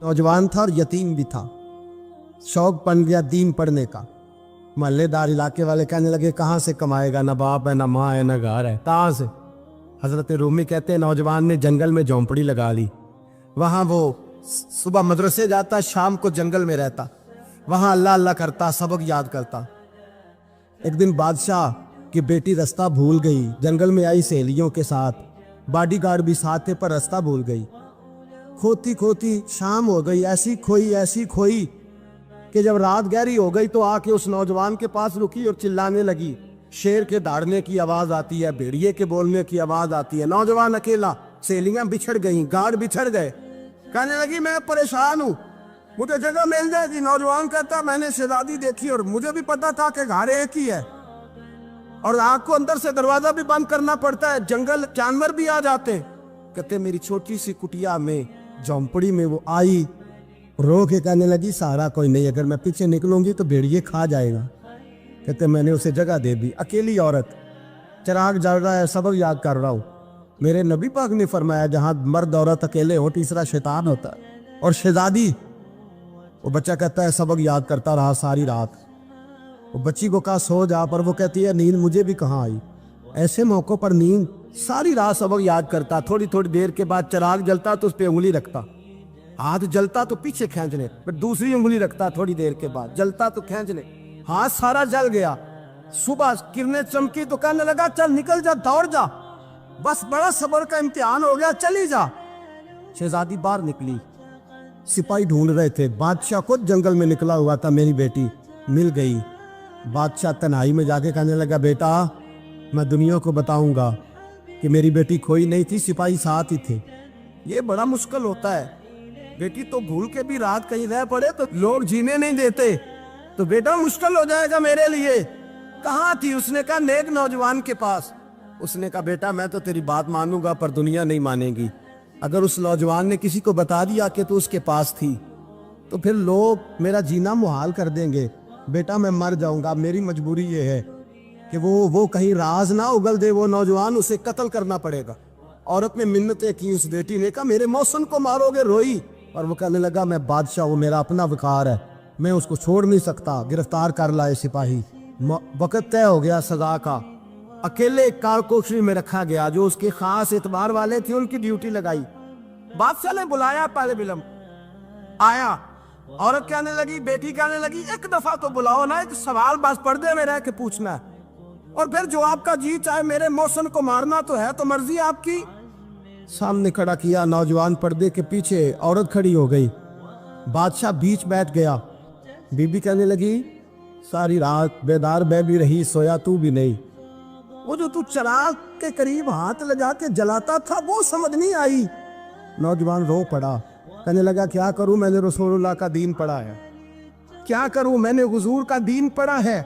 नौजवान था और यतीम भी था। शौक बन गया दीन पढ़ने का। मोहल्लेदार इलाके वाले कहने लगे कहाँ से कमाएगा, ना बाप है, ना माँ है, ना घर है, कहाँ से। हजरत रूमी कहते हैं नौजवान ने जंगल में झोंपड़ी लगा ली। वहाँ वो सुबह मदरसे जाता, शाम को जंगल में रहता, वहाँ अल्लाह अल्लाह करता, सबक याद करता। एक दिन बादशाह की बेटी रास्ता भूल गई, जंगल में आई सहेलियों के साथ, बॉडीगार्ड भी साथ थे पर रास्ता भूल गई। खोती खोती शाम हो गई, ऐसी खोई कि जब रात गहरी हो गई तो आके उस नौजवान के पास रुकी और चिल्लाने लगी। शेर के दहाड़ने की आवाज आती है, भेड़िए के बोलने की आवाज आती है। नौजवान अकेला, सहेलियां बिछड़ गई, गार्ड बिछड़ गए। कहने लगी मैं परेशान हूँ, मुझे जगह मिल जाएगी। नौजवान कहता मैंने शहजादी देखी और मुझे भी पता था कि घर एक ही है और आग को अंदर से दरवाजा भी बंद करना पड़ता है, जंगल जानवर भी आ जाते हैं। कहते मेरी छोटी सी कुटिया में, झोंपड़ी में वो आई, रो के कहने लगी सहारा कोई नहीं, अगर मैं पीछे निकलूंगी तो भेड़िए खा जाएगा। कहते मैंने उसे जगह दे दी। अकेली औरत, चिराग जल रहा है, सबक याद कर रहा हूँ। मेरे नबी पाक ने फरमाया जहां मर्द औरत अकेले हो तीसरा शैतान होता है। और शहजादी, वो बच्चा कहता है सबक याद करता रहा सारी रात। वो बच्ची को कहा सो जा, पर वो कहती है नींद मुझे भी कहाँ आई। ऐसे मौक़ों पर नींद, सारी रात सबक याद करता। थोड़ी थोड़ी देर के बाद चिराग जलता तो उस पर उंगली रखता, हाथ जलता तो पीछे खींचने, फिर दूसरी उंगली रखता, थोड़ी देर के बाद जलता तो खींचने, हाथ सारा जल गया। सुबह किरणें चमकी तो कहने लगा चल निकल जा, दौड़ जा, बस बड़ा सब्र का इम्तिहान हो गया, चली जा। शहजादी बाहर निकली, सिपाही ढूंढ रहे थे। बादशाह खुद जंगल में निकला हुआ था, मेरी बेटी मिल गई। बादशाह तन्हाई में जाके कहने लगा बेटा मैं दुनिया को बताऊंगा कि मेरी बेटी खोई नहीं थी, सिपाही साथ ही थे। ये बड़ा मुश्किल होता है, बेटी तो भूल के भी रात कहीं रह पड़े तो लोग जीने नहीं देते, तो बेटा मुश्किल हो जाएगा मेरे लिए। कहाँ थी? उसने कहा नेक नौजवान के पास। उसने कहा बेटा मैं तो तेरी बात मानूंगा पर दुनिया नहीं मानेगी। अगर उस नौजवान ने किसी को बता दिया कि तू उसके पास थी तो फिर लोग मेरा जीना मुहाल कर देंगे। बेटा मैं मर जाऊंगा, मेरी मजबूरी ये है कि वो कहीं राज ना उगल दे वो नौजवान, उसे कत्ल करना पड़ेगा। औरत ने मिन्नतें की, उस बेटी ने कहा मेरे मौसम को मारोगे, रोई। और वो कहने लगा मैं बादशाह, वो मेरा अपना वकार है, मैं उसको छोड़ नहीं सकता। गिरफ्तार कर लाए सिपाही। वक्त तय हो गया सजा का। अकेले कारकोशरी में रखा गया, जो उसके खास एतबार वाले थे उनकी ड्यूटी लगाई। बादशाह ने बुलाया, पहले बिलम आया। औरत कहने लगी, बेटी कहने लगी एक दफा तो बुलाओ ना, एक सवाल बस पर्दे में रह के पूछना है और फिर जो आपका जी चाहे। मेरे मौसम को मारना तो है, तो मर्जी आपकी। सामने खड़ा किया, नौजवान पर्दे के पीछे, औरत खड़ी हो गई। बादशाह बीच बैठ गया। बीबी कहने लगी सारी रात बेदार मैं भी रही, सोया तू भी नहीं। वो जो तू चिराग के करीब हाथ लगा के जलाता था वो समझ नहीं आई। नौजवान रो पड़ा, कहने लगा क्या करूं, मैंने रसूलुल्लाह का दीन पढ़ा है, क्या करूं, मैंने हुजूर का दीन पढ़ा है।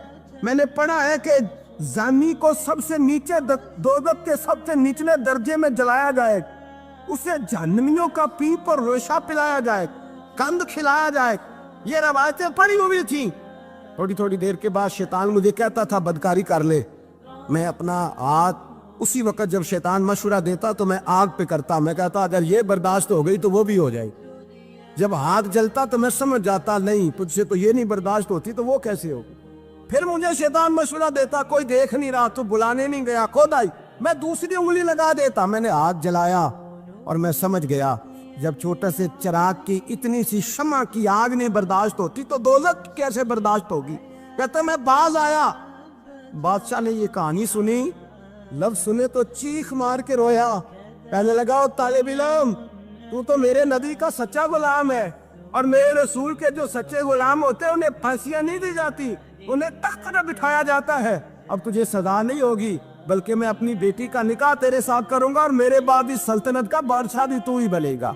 मैंने पढ़ा है कि जानी को सबसे नीचे दोज़ख के सबसे निचले दर्जे में जलाया जाए, उसे जहन्नमियों का पीप और रेशा पिलाया जाए, कंद खिलाया जाए। ये रवायतें पड़ी हुई थी। थोड़ी थोड़ी देर के बाद शैतान मुझे कहता था बदकारी कर ले। मैं अपना हाथ उसी वक्त जब शैतान मशवरा देता तो मैं आग पे करता। मैं कहता अगर ये बर्दाश्त हो गई तो वो भी हो जाए। जब हाथ जलता तो मैं समझ जाता नहीं तुझसे तो ये नहीं बर्दाश्त होती तो वो कैसे होगी। फिर मुझे शैतान मशवरा देता कोई देख नहीं रहा, तो बुलाने नहीं गया, खुद आई, मैं दूसरी उंगली लगा देता। मैंने हाथ जलाया और मैं समझ गया जब छोटे से चिराग की इतनी सी शमा की आग नहीं बर्दाश्त होती तो दोज़ख कैसे बर्दाश्त होगी। कहता मैं बाज आया। बादशाह ने ये कहानी सुनी, लफ्ज सुने तो चीख मार के रोया। कहने लगा तालिब इल्म तू तो मेरे नबी का सच्चा गुलाम है, और मेरे रसूल के जो सच्चे गुलाम होते हैं उन्हें फांसियां नहीं दी जाती, उन्हें तख्त पर बिठाया जाता है। अब तुझे सजा नहीं होगी बल्कि मैं अपनी बेटी का निकाह तेरे साथ करूंगा और मेरे बाद इस सल्तनत का बादशाह भी तू ही बनेगा।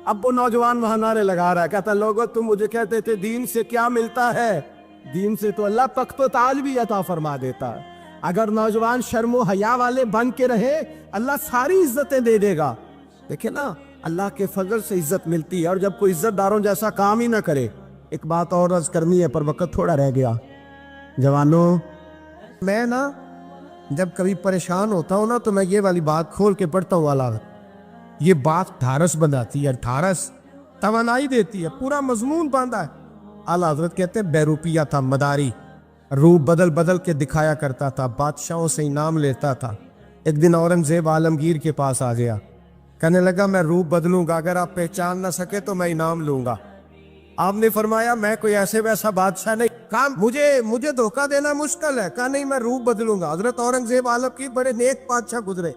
अब वो नौजवान वहां नारे लगा रहा है, कहता लोगों तुम मुझे कहते थे दीन से क्या मिलता है, दीन से तो अल्लाह तख्त व ताज भी अता फरमा देता है। अगर नौजवान शर्मो हया वाले बन के रहे अल्लाह सारी इज्जतें दे देगा। देखे ना अल्लाह के फजल से इज्जत मिलती है, और जब कोई इज्जतदारों जैसा काम ही ना करे। एक बात और अर्ज करनी है पर वक्त थोड़ा रह गया। जवानों मैं ना जब कभी परेशान होता हूँ ना तो मैं ये वाली बात खोल के पढ़ता हूँ वाला। ये बात ढारस बनाती है, ढारस तवानाई देती है, पूरा मजमून बांधा है। आला हजरत कहते हैं बेरूपिया था, मदारी, रूप बदल बदल के दिखाया करता था, बादशाहों से इनाम लेता था। एक दिन औरंगजेब आलमगीर के पास आ गया, कहने लगा मैं रूप बदलूंगा, अगर आप पहचान ना सके तो मैं इनाम लूंगा। आपने फरमाया मैं कोई ऐसे वैसा बादशाह नहीं, काम मुझे धोखा देना मुश्किल है। कहा नहीं मैं रूप बदलूंगा। हजरत औरंगजेब आलमगीर बड़े नेक बादशाह गुजरे,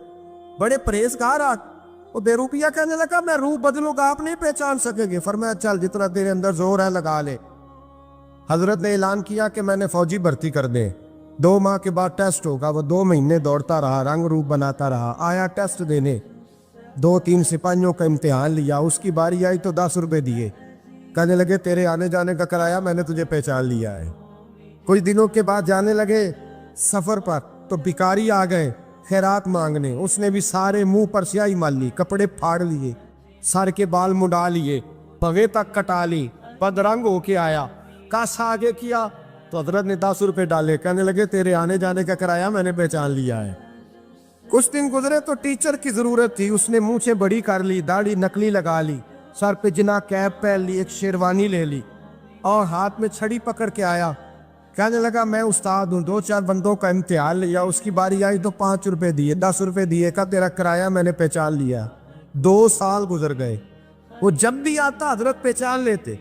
बड़े परहेजगार। वो बेरूपिया कहने लगा मैं रूप बदलूंगा, आप नहीं पहचान सकेंगे। फरमाया चल जितना तेरे अंदर जोर है लगा ले। हजरत ने ऐलान किया कि मैंने फौजी भर्ती कर दे, 2 माह के बाद टेस्ट होगा। वो 2 महीने दौड़ता रहा, रंग रूप बनाता रहा, आया टेस्ट देने, 2-3 सिपाहियों का इम्तिहान लिया, उसकी बारी आई तो 10 रुपए दिए। कहने लगे तेरे आने जाने का किराया मैंने तुझे पहचान लिया है। कुछ दिनों के बाद जाने लगे सफर पर, तो भिखारी आ गए खैरात मांगने। उसने भी सारे मुंह पर स्याही मार ली, कपड़े फाड़ लिए, सर के बाल मुड़ा लिए, भवे तक कटा ली, बदरंग होके आया। कासा आगे किया तो हजरत ने 10 रुपए डाले। कहने लगे तेरे आने जाने का किराया मैंने पहचान लिया है। कुछ दिन गुजरे तो टीचर की जरूरत थी, उसने मूछें बड़ी कर ली, दाढ़ी नकली लगा ली, सर पे जिना कैप पहन ली, एक शेरवानी ले ली और हाथ में छड़ी पकड़ के आया। कहने लगा मैं उस्ताद हूँ, 2-4 बंदों का इम्तिहान लिया, उसकी बारी आई तो 5 रुपए दिए, 10 रुपए दिए, का तेरा किराया मैंने पहचान लिया। 2 साल गुजर गए, वो जब भी आता हजरत पहचान लेते।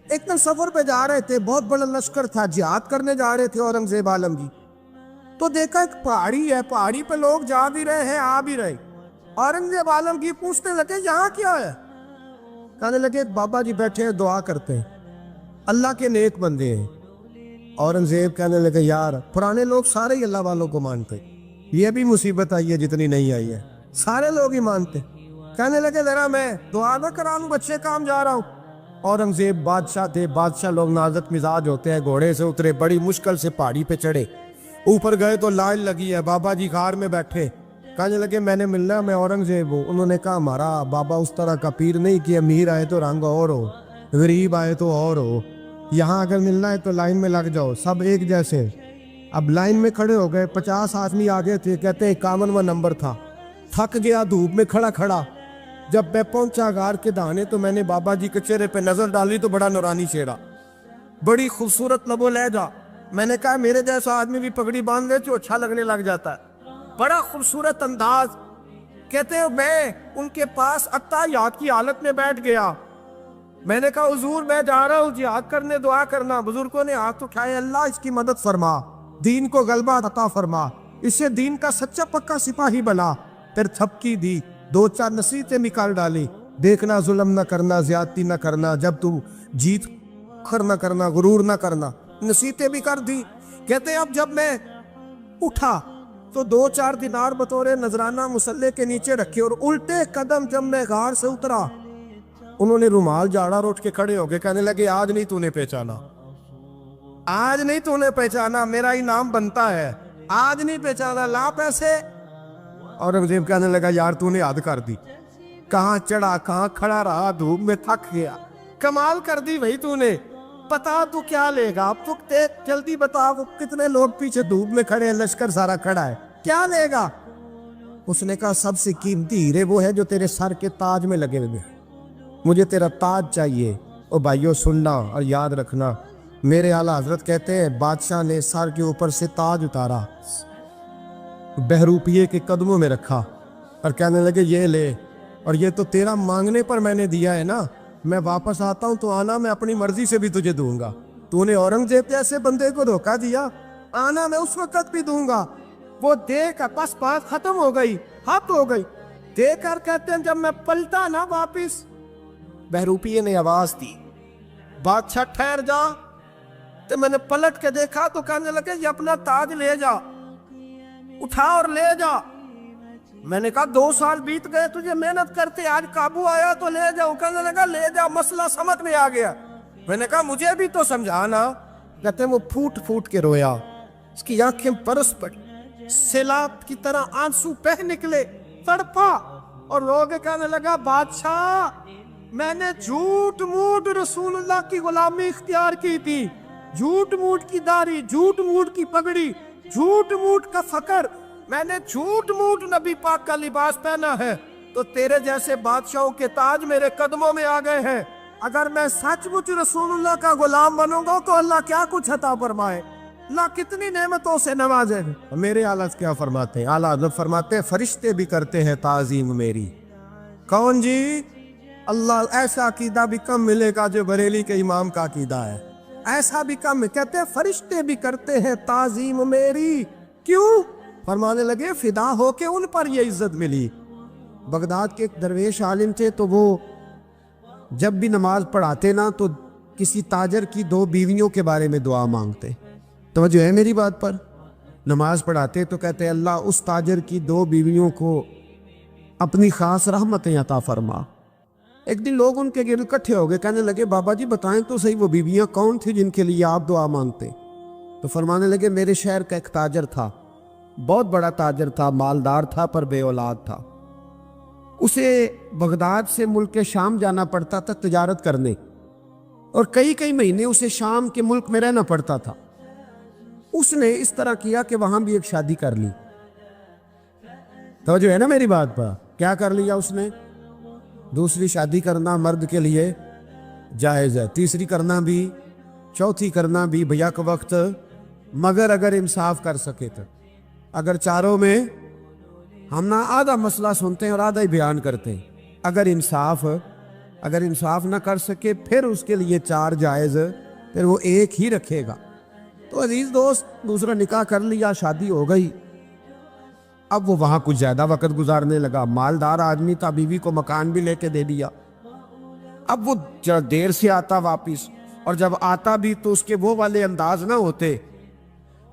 एक दिन सफर पे जा रहे थे, बहुत बड़ा लश्कर था, जिहाद करने जा रहे थे औरंगजेब आलमगीर। तो देखा एक पहाड़ी है, पहाड़ी पे लोग जा भी रहे हैं आ भी रहे। औरंगजेब आलमगीर पूछने लगे यहाँ क्या है? कहने लगे बाबा जी बैठे हैं दुआ करते हैं, अल्लाह के नेक बंदे हैं। औरंगजेब कहने लगे यार पुराने लोग सारे ही अल्लाह वालों को मानते, ये भी मुसीबत आई है जितनी नहीं आई है, सारे लोग ही मानते। कहने लगे जरा मैं दुआ ना करा लूं, बच्चे काम जा रहा हूँ। औरंगजेब बादशाह थे, बादशाह लोग नाजुक मिजाज होते हैं। घोड़े से उतरे, बड़ी मुश्किल से पहाड़ी पे चढ़े, ऊपर गए तो लाइन लगी है, बाबा जी कार में बैठे। कहने लगे मैंने मिलना, मैं औरंगजेब हूँ। उन्होंने कहा हमारा बाबा उस तरह का पीर नहीं कि अमीर आए तो रंग और हो, गरीब आए तो और हो, यहाँ अगर मिलना है तो लाइन में लग जाओ, सब एक जैसे। अब लाइन में खड़े हो गए, 50 आदमी आगे थे, कहते 51वां नंबर था। थक गया धूप में खड़ा खड़ा। जब मैं पहुंचा गार के दाने तो मैंने बाबा जी के चेहरे पे नजर डाली तो बड़ा नूरानी चेहरा, बड़ी खूबसूरत लबो लहजा। मैंने कहा मेरे जैसा आदमी भी पगड़ी बांध ले तो अच्छा लगने लग जाता है, बड़ा खूबसूरत अंदाज। कहते हो मैं उनके पास अत्ताहियात की हालत में बैठ गया। मैंने कहा हुजूर मैं जा रहा हूँ जिहाद करने, दुआ करना। बुजुर्गों ने हाथ उठाए, अल्लाह इसकी मदद फरमा, दीन को गलबा अता फरमा, इससे दीन का सच्चा पक्का सिपाही बना। फिर थपकी दी, 2-4 नसीहतें निकाल डाली, देखना जुल्म न करना, ज्यादती न करना, जब तू जीत खर न करना, गुरूर न करना, नसीहतें भी कर दी। कहते अब जब मैं उठा तो 2-4 दिनार बतौरे नजराना मुसल्ले के नीचे रखे, और उल्टे कदम जब मैं गार से उतरा उन्होंने रुमाल झाड़ा और उठ के खड़े हो गए। कहने लगे आज नहीं तूने पहचाना, आज नहीं तूने पहचाना, मेरा इनाम बनता है, आज नहीं पहचाना, ला पैसे। औरंगजेब कहने लगा यार तूने हद कर दी, कहाँ चढ़ा कहाँ खड़ा रहा, धूप में थक गया, कमाल कर दी भाई तूने। बता तू क्या लेगा, अब तू जल्दी बता, वो कितने लोग पीछे धूप में खड़े हैं, लश्कर सारा खड़ा है, क्या लेगा? उसने कहा सबसे कीमती हीरे वो है जो तेरे सर के ताज में लगे हुए, मुझे तेरा ताज चाहिए। ओ भाइयों सुनना और याद रखना, मेरे आला हजरत कहते हैं बादशाह ने सर के ऊपर से ताज उतारा, बहरूपिये के कदमों में रखा और कहने लगे ये ले, और ये तो तेरा मांगने पर मैंने दिया है ना, मैं वापस आता हूं तो आना, मैं अपनी मर्जी से भी तुझे दूंगा। तूने औरंगजेब जैसे बंदे को धोखा दिया, आना मैं उस वक्त भी दूंगा। वो देख बस बात खत्म हो गई, हद हो गई। देखकर कहते हैं जब मैं पलटा ना वापिस, बहरूपिये ने आवाज दी बादशाह ठहर जा। तो मैंने पलट के देखा तो कहने लगे ये अपना ताज ले जा, उठा और ले जा। मैंने कहा 2 साल बीत गए तुझे मेहनत करते, आज काबू आया तो ले जाओ। कहने लगा ले जा, मसला समझ में आ गया। मैंने कहा मुझे भी तो समझाना। कहते वो फूट फूट के रोया, उसकी आंखें बरस पड़ी, सैलाब की तरह आंसू बह निकले, तड़पा और रो के कहने लगा बादशाह मैंने झूठ मूठ रसूलुल्लाह की गुलामी इख्तियार की थी, झूठ मूठ की दाढ़ी, झूठ मूठ की पगड़ी, झूठ मूठ का फकर, मैंने झूठ मूठ नबी पाक का लिबास पहना है, तो तेरे जैसे बादशाहों के ताज मेरे कदमों में आ गए हैं। अगर मैं सचमुच रसूलुल्लाह का गुलाम बनूंगा तो अल्लाह क्या कुछ अता फरमाए, अल्लाह कितनी नेमतों से नवाजे। मेरे आला क्या फरमाते हैं, आला हज़रत फरमाते हैं फरिश्ते भी करते हैं ताज़ीम मेरी। कौन जी? अल्लाह। ऐसा अकीदा भी कम मिलेगा जो बरेली के इमाम का अकीदा है, ऐसा भी कम। कहते हैं फरिश्ते भी करते हैं ताज़ीम मेरी। क्यों? फरमाने लगे फिदा हो के उन पर ये इज्जत मिली। बगदाद के एक दरवेश आलिम थे, तो वो जब भी नमाज पढ़ाते ना तो किसी ताजर की 2 बीवियों के बारे में दुआ मांगते। तवज्जो है मेरी बात पर? नमाज पढ़ाते तो कहते अल्लाह उस ताजर की 2 बीवियों को अपनी खास रहमतें अता फरमा। एक दिन लोग उनके गिर्द इकट्ठे हो गए, कहने लगे बाबा जी बताएं तो सही वो बीवियां कौन थी जिनके लिए आप दुआ मांगते? तो फरमाने लगे मेरे शहर का एक ताजर था, बहुत बड़ा ताजर था, मालदार था पर बे औलाद था। उसे बगदाद से मुल्क शाम जाना पड़ता था तिजारत करने, और कई कई महीने उसे शाम के मुल्क में रहना पड़ता था। उसने इस तरह किया कि वहां भी एक शादी कर ली। तो जो है ना मेरी बात पर, क्या कर लिया उसने? दूसरी शादी करना मर्द के लिए जायज़ है, तीसरी करना भी, चौथी करना भी भैया के वक्त, मगर अगर इंसाफ कर सके तो। अगर चारों में हम ना आधा मसला सुनते हैं और आधा ही बयान करते हैं, अगर इंसाफ ना कर सके फिर उसके लिए 4 जायज़, फिर वो एक ही रखेगा। तो अजीज दोस्त, दूसरा निकाह कर लिया, शादी हो गई। अब वो वहाँ कुछ ज़्यादा वक्त गुजारने लगा, मालदार आदमी था, बीवी को मकान भी लेके दे दिया। अब वो जरा देर से आता वापिस, और जब आता भी तो उसके वो वाले अंदाज ना होते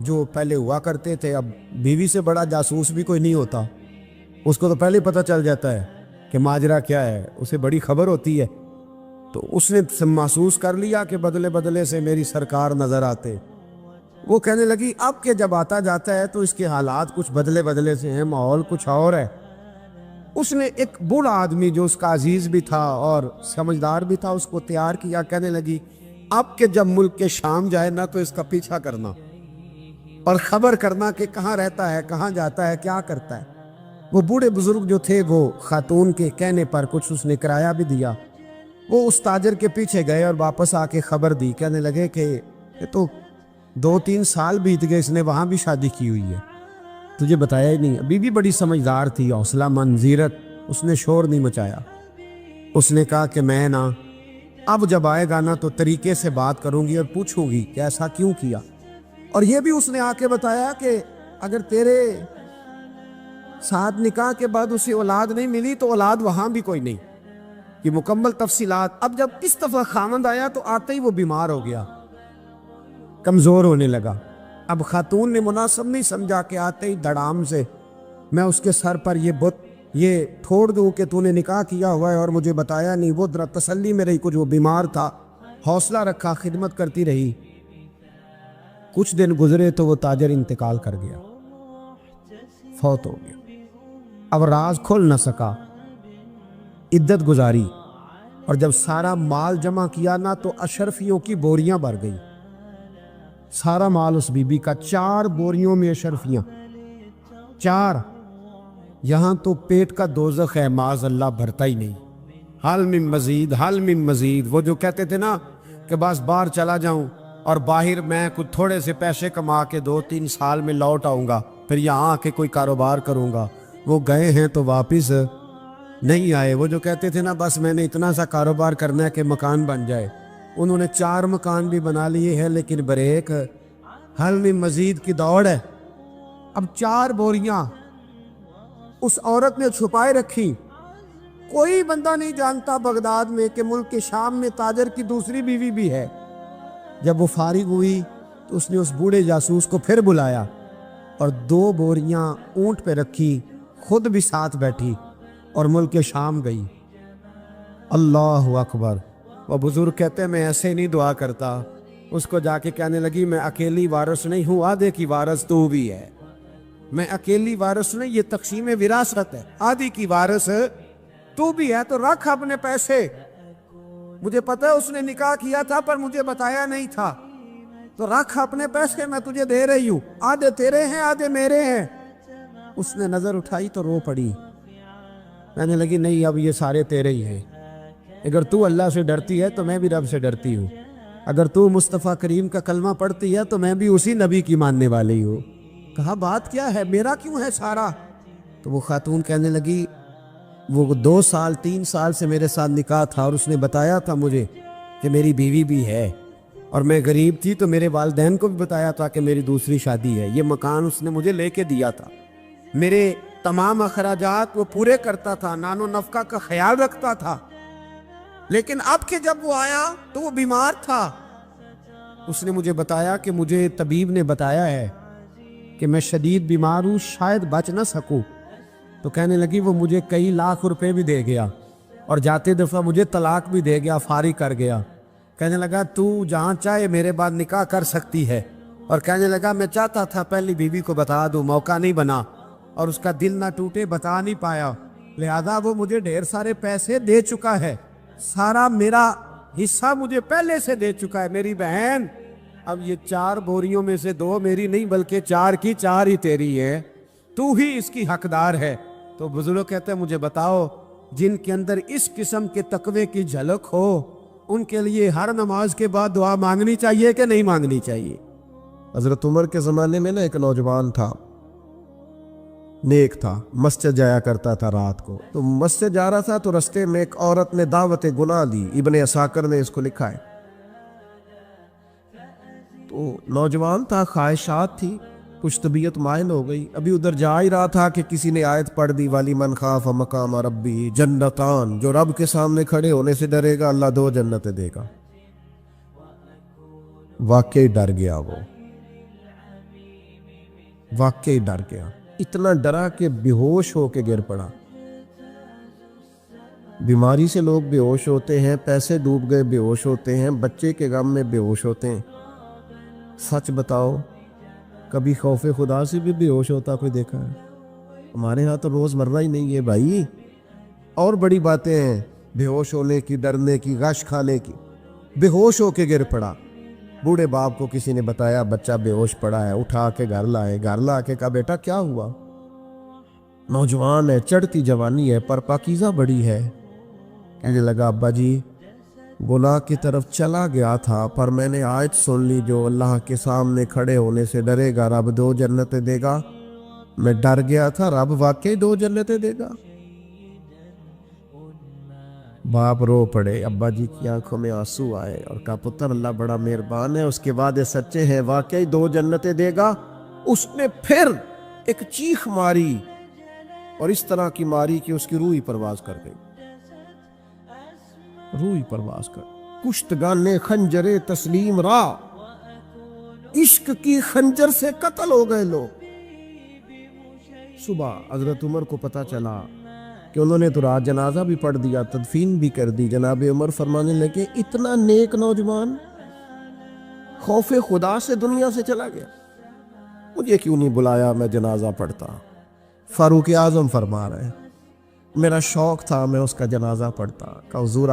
जो पहले हुआ करते थे। अब बीवी से बड़ा जासूस भी कोई नहीं होता, उसको तो पहले पता चल जाता है कि माजरा क्या है, उसे बड़ी खबर होती है। तो उसने महसूस कर लिया कि बदले बदले से मेरी सरकार नजर आते। वो कहने लगी अब के जब आता जाता है तो इसके हालात कुछ बदले बदले से हैं, माहौल कुछ और है। उसने एक बूढ़ा आदमी जो उसका अजीज भी था और समझदार भी था उसको तैयार किया। कहने लगी अब के जब मुल्क के शाम जाए ना तो इसका पीछा करना और खबर करना कि कहाँ रहता है, कहाँ जाता है, क्या करता है। वो बूढ़े बुजुर्ग जो थे वो खातून के कहने पर कुछ उसने किराया भी दिया। वो उस ताजर के पीछे गए और वापस आके खबर दी। कहने लगे कि ये तो 2-3 साल बीत गए, इसने वहाँ भी शादी की हुई है, तुझे बताया ही नहीं। बीवी बड़ी समझदार थी, हौसला मंद, जीरत, उसने शोर नहीं मचाया। उसने कहा कि मैं ना अब जब आएगा ना तो तरीके से बात करूंगी और पूछूंगी कि ऐसा क्यों किया। और ये भी उसने आके बताया कि अगर तेरे साथ निकाह के बाद उसे औलाद नहीं मिली तो औलाद वहां भी कोई नहीं, कि मुकम्मल तफसीलात। अब जब इस दफा खामंद आया तो आते ही वो बीमार हो गया, कमजोर होने लगा। अब खातून ने मुनासिब नहीं समझा कि आते ही धड़ाम से मैं उसके सर पर ये ठोड़ दूं कि तूने निकाह किया हुआ है और मुझे बताया नहीं। वो जरा तसल्ली में रही, कुछ वो बीमार था, हौसला रखा, खिदमत करती रही। कुछ दिन गुजरे तो वो ताजर इंतकाल कर गया, फौत हो गया। अब राज खोल न सका, इद्दत गुजारी, और जब सारा माल जमा किया ना तो अशरफियों की बोरियां भर गई। सारा माल उस बीबी का, 4 बोरियों में अशरफियां, 4। यहां तो पेट का दोज़ख है, माज़ अल्लाह, भरता ही नहीं। हाल मिन मजीद, हाल मिन मजीद। वो जो कहते थे ना कि बस बाहर चला जाऊं और बाहर मैं कुछ थोड़े से पैसे कमा के 2-3 साल में लौट आऊंगा, फिर यहाँ आके कोई कारोबार करूंगा, वो गए हैं तो वापिस नहीं आए। वो जो कहते थे ना बस मैंने इतना सा कारोबार करना है कि मकान बन जाए, उन्होंने 4 मकान भी बना लिए हैं, लेकिन ब्रेक हल में मजीद की दौड़ है। अब 4 बोरियां उस औरत ने छुपाए रखी। कोई बंदा नहीं जानता बगदाद में कि मुल्क के शाम में ताजर की दूसरी बीवी भी है। जब वो फारिग हुई तो उसने उस बूढ़े जासूस को फिर बुलाया और 2 बोरियां ऊंट पे रखी, खुद भी साथ बैठी और मुल्क के शाम गई। अल्लाह अकबर। वो बुजुर्ग कहते हैं मैं ऐसे नहीं दुआ करता। उसको जाके कहने लगी मैं अकेली वारिस नहीं हूँ, आधे की वारिस तू भी है। मैं अकेली वारिस नहीं, ये तकसीम विरासत है, आधी की वारिस तू भी है। तो रख अपने पैसे, मुझे पता है उसने निकाह किया था पर मुझे बताया नहीं था, तो रख अपने पैसे, मैं तुझे दे रही हूँ, आधे तेरे हैं आधे मेरे हैं। उसने नजर उठाई तो रो पड़ी, कहने लगी नहीं अब ये सारे तेरे ही हैं, اگر تو اللہ سے ڈرتی ہے تو میں بھی رب سے ڈرتی ہوں، اگر تو مصطفیٰ کریم کا کلمہ پڑھتی ہے تو میں بھی اسی نبی کی ماننے والی ہوں۔ کہا بات کیا ہے، میرا کیوں ہے سارا؟ تو وہ خاتون کہنے لگی وہ 2 سال 3 سال سے میرے ساتھ نکاح تھا اور اس نے بتایا تھا مجھے کہ میری بیوی بھی ہے، اور میں غریب تھی تو میرے والدین کو بھی بتایا تھا کہ میری دوسری شادی ہے۔ یہ مکان اس نے مجھے لے کے دیا تھا، میرے تمام اخراجات وہ پورے کرتا تھا، نان و نفقہ کا خیال رکھتا تھا، لیکن اب کہ جب وہ آیا تو وہ بیمار تھا۔ اس نے مجھے بتایا کہ مجھے طبیب نے بتایا ہے کہ میں شدید بیمار ہوں، شاید بچ نہ سکوں۔ تو کہنے لگی وہ مجھے کئی لاکھ روپے بھی دے گیا اور جاتے دفعہ مجھے طلاق بھی دے گیا، فارغ کر گیا۔ کہنے لگا تو جہاں چاہے میرے بعد نکاح کر سکتی ہے، اور کہنے لگا میں چاہتا تھا پہلی بیوی کو بتا دوں، موقع نہیں بنا اور اس کا دل نہ ٹوٹے، بتا نہیں پایا، لہذا وہ مجھے ڈھیر سارے پیسے دے چکا ہے، سارا میرا حصہ مجھے پہلے سے دے چکا ہے۔ میری بہن اب یہ 4 بوریوں میں سے 2 میری نہیں بلکہ 4 کی 4 ہی تیری ہے، تو ہی اس کی حقدار ہے۔ تو بزرگ کہتے ہیں مجھے بتاؤ جن کے اندر اس قسم کے تقوی کی جھلک ہو ان کے لیے ہر نماز کے بعد دعا مانگنی چاہیے کہ نہیں مانگنی چاہیے؟ حضرت عمر کے زمانے میں ایک نوجوان تھا، نیک تھا، مسجد جایا کرتا تھا رات کو۔ تو مسجد جا رہا تھا تو رستے میں ایک عورت نے دعوت گناہ دی، ابن عساکر نے اس کو لکھا ہے۔ تو نوجوان تھا، خواہشات تھی، کچھ طبیعت مائل ہو گئی، ابھی ادھر جا ہی رہا تھا کہ کسی نے آیت پڑھ دی والی من خاف مقام ربی جنتان، جو رب کے سامنے کھڑے ہونے سے ڈرے گا اللہ 2 جنتیں دے گا۔ واقعی ڈر گیا، وہ واقعی ڈر گیا، اتنا ڈرا کہ بے ہوش ہو کے گر پڑا۔ بیماری سے لوگ بے ہوش ہوتے ہیں، پیسے ڈوب گئے بے ہوش ہوتے ہیں، بچے کے غم میں بے ہوش ہوتے ہیں۔ سچ بتاؤ کبھی خوف خدا سے بھی بے ہوش ہوتا کوئی دیکھا ہے؟ ہمارے ہاں تو روز مرہ ہی نہیں ہے بھائی، اور بڑی باتیں ہیں بے ہوش ہونے کی، ڈرنے کی، غش کھانے کی۔ بے ہوش ہو کے گر پڑا، بوڑھے باپ کو کسی نے بتایا بچہ بے ہوش پڑا ہے، اٹھا کے گھر لائے، گھر لا کے کہا بیٹا کیا ہوا؟ نوجوان ہے، چڑھتی جوانی ہے پر پاکیزہ بڑی ہے۔ کہنے لگا ابا جی گناہ کی طرف چلا گیا تھا پر میں نے آیت سن لی جو اللہ کے سامنے کھڑے ہونے سے ڈرے گا رب 2 جنتیں دے گا، میں ڈر گیا تھا، رب واقعی 2 جنتیں دے گا۔ باپ رو پڑے، ابا جی کی آنکھوں میں آنسو آئے اور کہا پتر اللہ بڑا مہربان ہے، اس کے وعدے سچے ہیں، واقعی 2 جنتیں دے گا۔ اس نے پھر ایک چیخ ماری اور اس طرح کی ماری کہ اس کی روح ہی پرواز کر گئی، روح ہی پرواز کر۔ کشتگان خنجر تسلیم را، عشق کی خنجر سے قتل ہو گئے لوگ۔ صبح حضرت عمر کو پتہ چلا کہ انہوں نے تو رات جنازہ بھی پڑھ دیا، تدفین بھی کر دی۔ جناب عمر فرمانے لگے اتنا نیک نوجوان خوف خدا سے دنیا سے چلا گیا، مجھے کیوں نہیں بلایا میں جنازہ پڑھتا؟ فاروق اعظم فرما رہے ہیں میرا شوق تھا میں اس کا جنازہ پڑھتا۔ کہ حضور